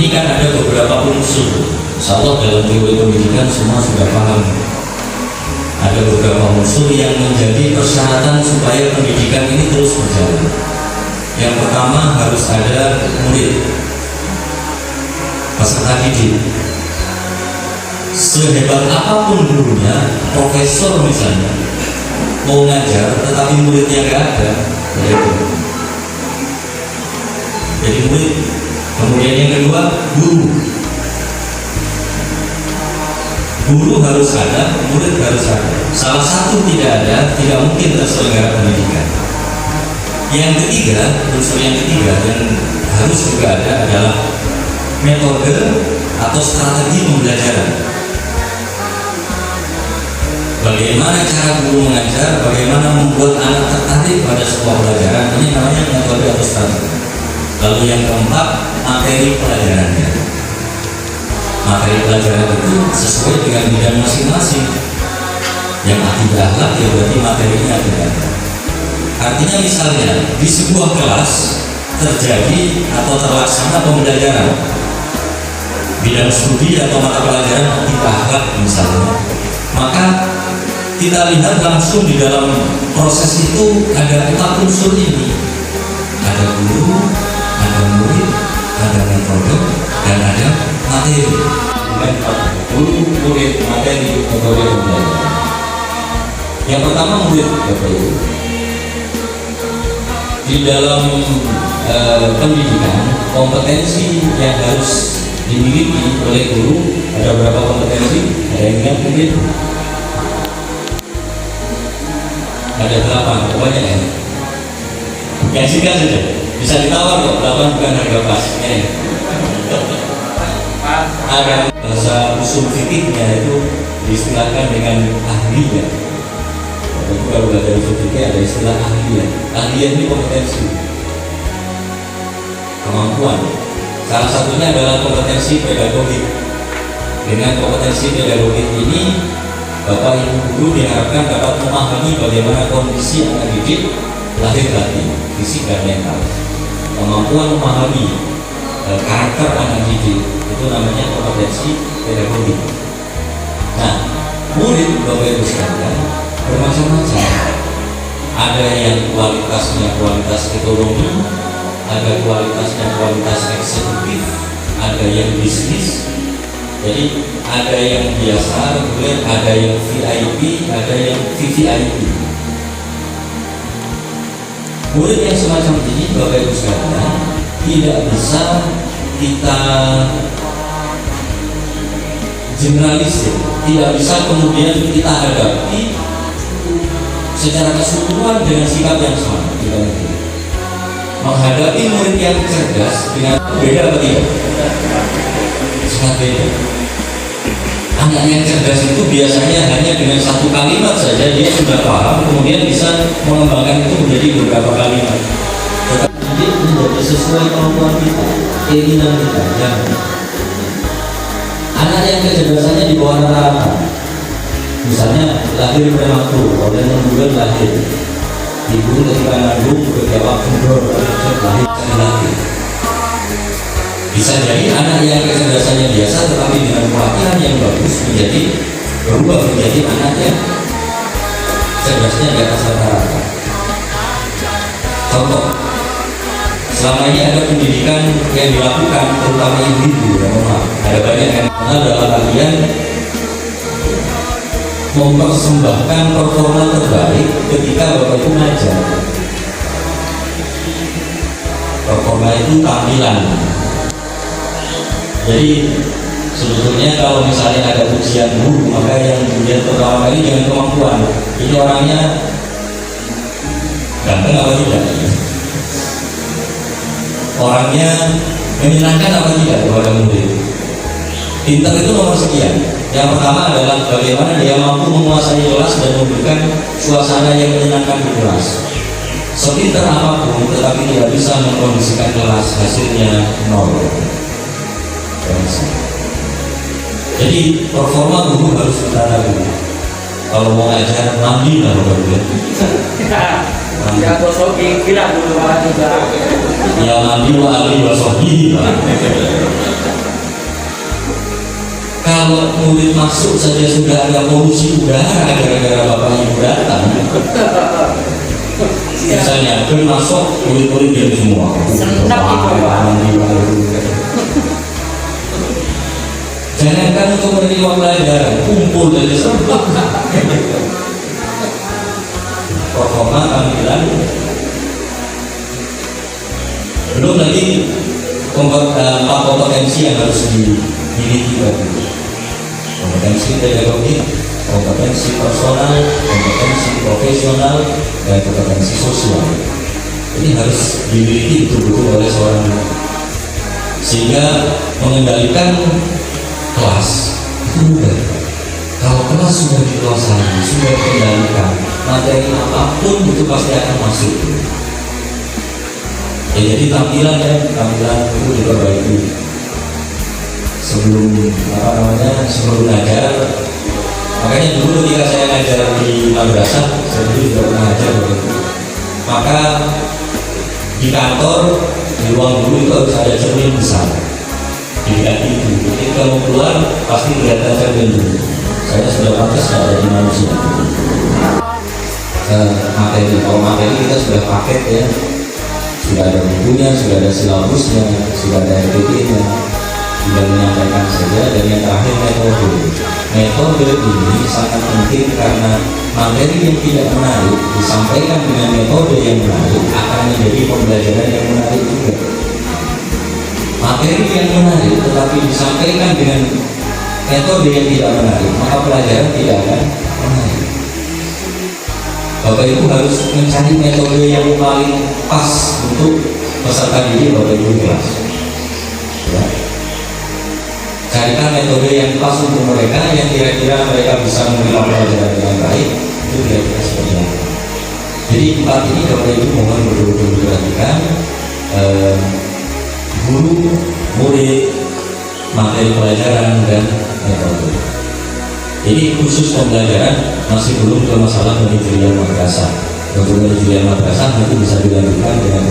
Ini kan ada beberapa unsur. Insya Allah dalam teori pendidikan semua sudah paham. Ada beberapa unsur yang menjadi persyaratan supaya pendidikan ini terus berjalan. Yang pertama harus ada murid, peserta didik. Sehebat apapun gurunya, profesor misalnya, mau ngajar tetapi muridnya nggak ada, jadi murid. Kemudian yang kedua, guru harus ada, murid harus ada. Salah satu tidak ada, tidak mungkin terselenggara pendidikan. Yang ketiga, unsur yang ketiga yang harus juga ada adalah metode atau strategi pembelajaran. Bagaimana cara guru mengajar, bagaimana membuat anak tertarik pada sebuah pelajaran, ini namanya metode atau strategi. Lalu yang keempat, materi pelajarannya. Materi pelajaran itu sesuai dengan bidang masing-masing. Yang akidah akhlak ya berarti materinya akidah. Artinya misalnya di sebuah kelas terjadi atau terlaksana pembelajaran bidang studi atau mata pelajaran akidah akhlak misalnya, maka kita lihat langsung di dalam proses itu ada 4 unsur ini. Ada guru, ada murid, ada metode, dan ada materi. Guru, murid, materi, metode, pembelajaran. Yang pertama murid, di dalam pendidikan kompetensi yang harus dimiliki oleh guru ada berapa kompetensi? Ada yang ingat mungkin? Ada 8, pokoknya ya. Yang singkat saja, bisa ditawar kok, 8 bukan harga pas. Ada bahasa usul fikihnya itu diistilahkan dengan ahliya. Itu kalau belajar usul fikih ada istilah ahliya. Ahliya ini kompetensi, kemampuan. Salah satunya adalah kompetensi pedagogik. Dengan kompetensi pedagogik ini, Bapak Ibu guru diharapkan dapat memahami bagaimana kondisi anak didik lahir batin, fisik dan mental. Kemampuan memahami karakter anak didik itu namanya kompetensi pedagogik. Nah, murid Bapak Ibu sekalian bermacam-macam. Ada yang kualitasnya kualitas ekonomi, ada kualitasnya kualitas eksekutif, ada yang bisnis. Jadi ada yang biasa, kemudian ada yang VIP, ada yang VVIP. Murid yang semacam ini Bapak Ibu sekalian tidak bisa kita generalisir, tidak bisa kemudian kita hadapi secara keseluruhan dengan sikap yang sama. Menghadapi murid yang cerdas dengan beda apa tidak? Sangat beda. Anak yang cerdas itu biasanya hanya dengan 1 kalimat saja dia sudah paham, kemudian bisa mengembangkan itu menjadi beberapa kalimat. Tetapi menjadi sesuai kemampuan kita, keinginan kita. Anak yang kecerdasannya di bawah rata-rata, misalnya lahir prematur, oleh 6 bulan lahir, ibu ketika mengandung berjawab kendor, lahir. Bisa jadi anak yang kecerdasannya biasa tetapi dengan pelatihan yang bagus berubah menjadi anak yang cerdasnya di atas rata-rata. Contoh, selama ini ada pendidikan yang dilakukan terutama ibu-ibu, ada banyak yang dalam bagian mempersembahkan performa terbaik ketika Bapak Ibu ngajar. Performa itu tampilan. Jadi sebetulnya kalau misalnya ada ujian guru, maka yang kemudian pertama kali jangan kemampuan. Ini orangnya ganteng apa tidak? Orangnya menyenangkan apa tidak kepada murid? Pintar itu nomor sekian. Yang pertama adalah bagaimana dia mampu menguasai kelas dan memberikan suasana yang menyenangkan di kelas. Sepintar apapun tetapi tidak bisa mengkondisikan kelas, hasilnya nol. Jadi performa guru harus kita tahu. Kalau mau ngajar mandi lah Bapak. Ya gosoki kira dulu juga. Ya mandi wa ali wa sohi. kalau murid masuk saja sudah ada polusi udara gara-gara bapak ibu datang. Misalnya kan masuk murid-murid diam semua. Senang itu. Jangankan untuk menerima pelajaran, kumpul dari semua. Performa tampilan. Belum lagi kompetensi yang harus dimiliki tadi. Kompetensi pedagogik, kompetensi personal, kompetensi profesional, dan kompetensi sosial. Ini harus dimiliki betul-betul oleh seorang guru. Sehingga mengendalikan kelas itu mudah. Kalau kelas sudah dikuasai, sudah dikendalikan, materi apapun itu pasti akan masuk. Ya, jadi tampilan itu diperbaiki sebelum sebelum ngajar. Makanya dulu ketika saya ngajar di madrasah, saya dulu juga pernah ngajar begitu. Maka di kantor, di ruang guru itu harus ada cermin besar. Dilihat itu, jadi kalau keluar pasti kelihatan cermin dulu. Saya sudah pantas nggak ada di manusia. Kalau materi kita sudah paket ya, sudah ada bukunya, sudah ada silabusnya, sudah ada RPP-nya, sudah menyampaikan saja. Dan yang terakhir metode ini sangat penting karena materi yang tidak menarik disampaikan dengan metode yang menarik akan menjadi pembelajaran yang menarik juga. Materi yang menarik tetapi disampaikan dengan metode yang tidak menarik, maka pelajaran tidak akan menarik. Bapak Ibu harus mencari metode yang paling pas untuk peserta didik Bapak Ibu kelas. Ya. Carikan metode yang pas untuk mereka, yang kira-kira mereka bisa menerima pelajaran dengan baik. Itu kira-kira seperti apa. Jadi empat ini Bapak Ibu mohon betul-betul diperhatikan. Guru, murid, materi pelajaran, dan metode. Jadi khusus pembelajaran masih belum ke masalah manajerial madrasah. Untuk manajerial madrasah nanti bisa dilanjutkan dengan